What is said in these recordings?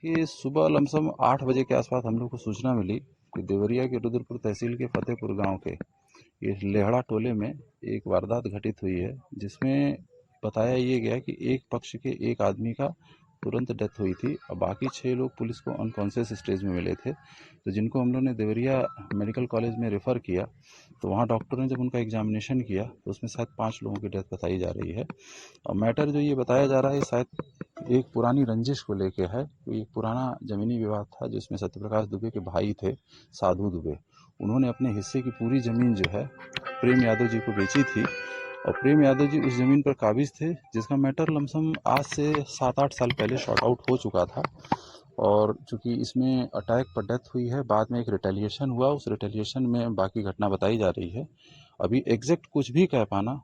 कि सुबह लमसम 8 बजे के आसपास हम लोग को सूचना मिली कि देवरिया के रुद्रपुर तहसील के फतेहपुर गांव के ये लेहड़ा टोले में एक वारदात घटित हुई है, जिसमें बताया ये गया कि एक पक्ष के एक आदमी का तुरंत डेथ हुई थी और बाकी 6 लोग पुलिस को अनकॉन्शियस स्टेज में मिले थे। तो जिनको हम लोग ने देवरिया मेडिकल कॉलेज में रेफ़र किया, तो वहाँ डॉक्टर ने जब उनका एग्जामिनेशन किया तो उसमें शायद 5 लोगों की डेथ बताई जा रही है। और मैटर जो ये बताया जा रहा है शायद एक पुरानी रंजिश को लेके है। कोई एक पुराना ज़मीनी विवाद था जिसमें सत्यप्रकाश दुबे के भाई थे साधु दुबे, उन्होंने अपने हिस्से की पूरी ज़मीन जो है प्रेम यादव जी को बेची थी और प्रेम यादव जी उस ज़मीन पर काबिज थे, जिसका मैटर लमसम आज से 7-8 साल पहले शॉर्ट आउट हो चुका था। और चूंकि इसमें अटैक पर डेथ हुई है, बाद में एक रिटेलिएशन हुआ, उस रिटेलिएशन में बाकी घटना बताई जा रही है। अभी एग्जैक्ट कुछ भी कह पाना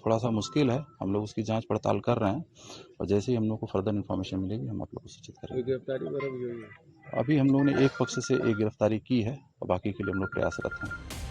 थोड़ा सा मुश्किल है। हम लोग उसकी जांच पड़ताल कर रहे हैं और जैसे ही हम लोग को फर्दर इन्फॉर्मेशन मिलेगी हम आप लोग को सूचित करेंगे। गिरफ्तारी वगैरह भी हुई है? अभी हम लोगों ने एक पक्ष से एक गिरफ्तारी की है और बाकी के लिए हम लोग प्रयासरत हैं।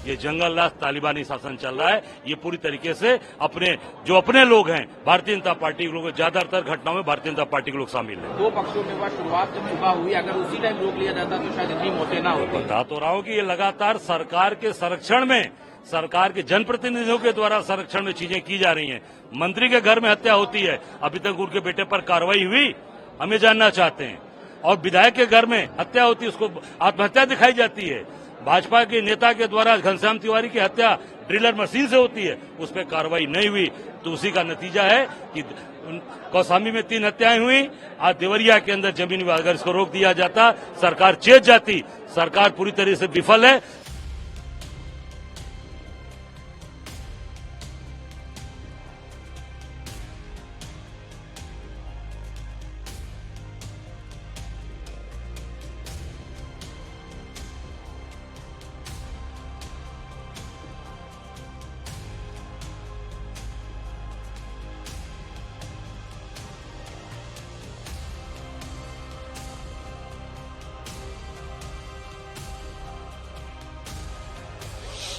ये जंगल राज तालिबानी शासन चल रहा है। ये पूरी तरीके से अपने लोग हैं, भारतीय जनता पार्टी के लोग, ज्यादातर घटनाओं में भारतीय जनता पार्टी के लोग शामिल हैं। दो पक्षों के बाद शुरुआत जब सुबह हुई, अगर उसी टाइम रोक लिया जाता तो शायद इतनी मौतें ना होती। बता तो रहा हूं कि ये लगातार सरकार के संरक्षण में, सरकार के जनप्रतिनिधियों के द्वारा संरक्षण में चीजें की जा रही हैं। मंत्री के घर में हत्या होती है, अभी तक उनके बेटे पर कार्रवाई हुई, हम ये जानना चाहते हैं। और विधायक के घर में हत्या होती है, उसको आत्महत्या दिखाई जाती है। भाजपा के नेता के द्वारा घनश्याम तिवारी की हत्या ड्रिलर मशीन से होती है, उस पर कार्रवाई नहीं हुई। तो उसी का नतीजा है कि कौसाम्बी में 3 हत्याएं हुई। आज देवरिया के अंदर जमीन विवाद, अगर इसको रोक दिया जाता, सरकार चेत जाती। सरकार पूरी तरह से विफल है।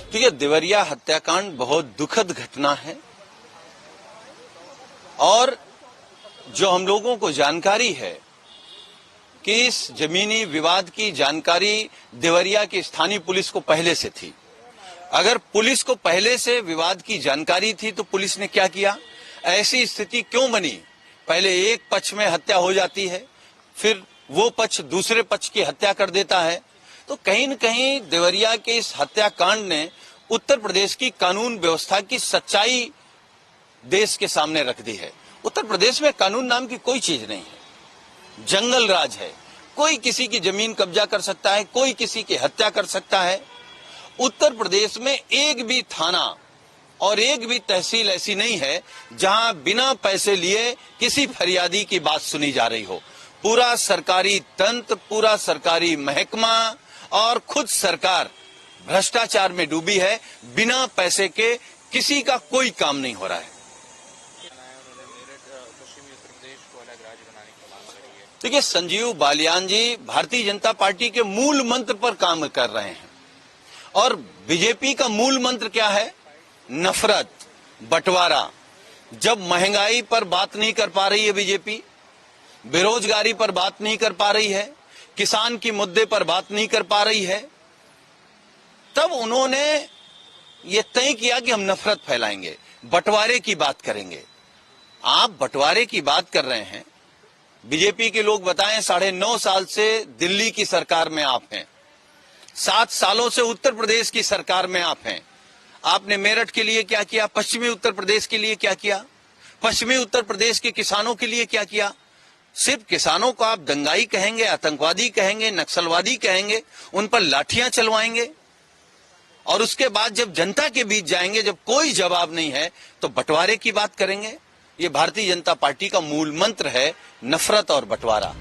तो ये देवरिया हत्याकांड बहुत दुखद घटना है और जो हम लोगों को जानकारी है कि इस जमीनी विवाद की जानकारी देवरिया की स्थानीय पुलिस को पहले से थी। अगर पुलिस को पहले से विवाद की जानकारी थी तो पुलिस ने क्या किया? ऐसी स्थिति क्यों बनी? पहले एक पक्ष में हत्या हो जाती है, फिर वो पक्ष दूसरे पक्ष की हत्या कर देता है। तो कहीं न कहीं देवरिया के इस हत्याकांड ने उत्तर प्रदेश की कानून व्यवस्था की सच्चाई देश के सामने रख दी है। उत्तर प्रदेश में कानून नाम की कोई चीज नहीं है, जंगल राज है। कोई किसी की जमीन कब्जा कर सकता है, कोई किसी की हत्या कर सकता है। उत्तर प्रदेश में एक भी थाना और एक भी तहसील ऐसी नहीं है जहां बिना पैसे लिए किसी फरियादी की बात सुनी जा रही हो। पूरा सरकारी तंत्र, पूरा सरकारी महकमा और खुद सरकार भ्रष्टाचार में डूबी है। बिना पैसे के किसी का कोई काम नहीं हो रहा है। देखिए, संजीव बालियान जी भारतीय जनता पार्टी के मूल मंत्र पर काम कर रहे हैं और बीजेपी का मूल मंत्र क्या है? नफरत, बंटवारा। जब महंगाई पर बात नहीं कर पा रही है बीजेपी, बेरोजगारी पर बात नहीं कर पा रही है, किसान की मुद्दे पर बात नहीं कर पा रही है, तब उन्होंने ये तय किया कि हम नफरत फैलाएंगे। बंटवारे की बात करेंगे। आप बंटवारे की बात कर रहे हैं। बीजेपी के लोग बताएं, 9.5 साल से दिल्ली की सरकार में आप हैं, 7 सालों से उत्तर प्रदेश की सरकार में आप हैं। आपने मेरठ के लिए क्या किया? पश्चिमी उत्तर प्रदेश के लिए क्या किया? पश्चिमी उत्तर प्रदेश के किसानों के लिए क्या किया? सिर्फ किसानों को आप दंगाई कहेंगे, आतंकवादी कहेंगे, नक्सलवादी कहेंगे, उन पर लाठियां चलवाएंगे और उसके बाद जब जनता के बीच जाएंगे, जब कोई जवाब नहीं है तो बंटवारे की बात करेंगे। ये भारतीय जनता पार्टी का मूल मंत्र है, नफरत और बंटवारा।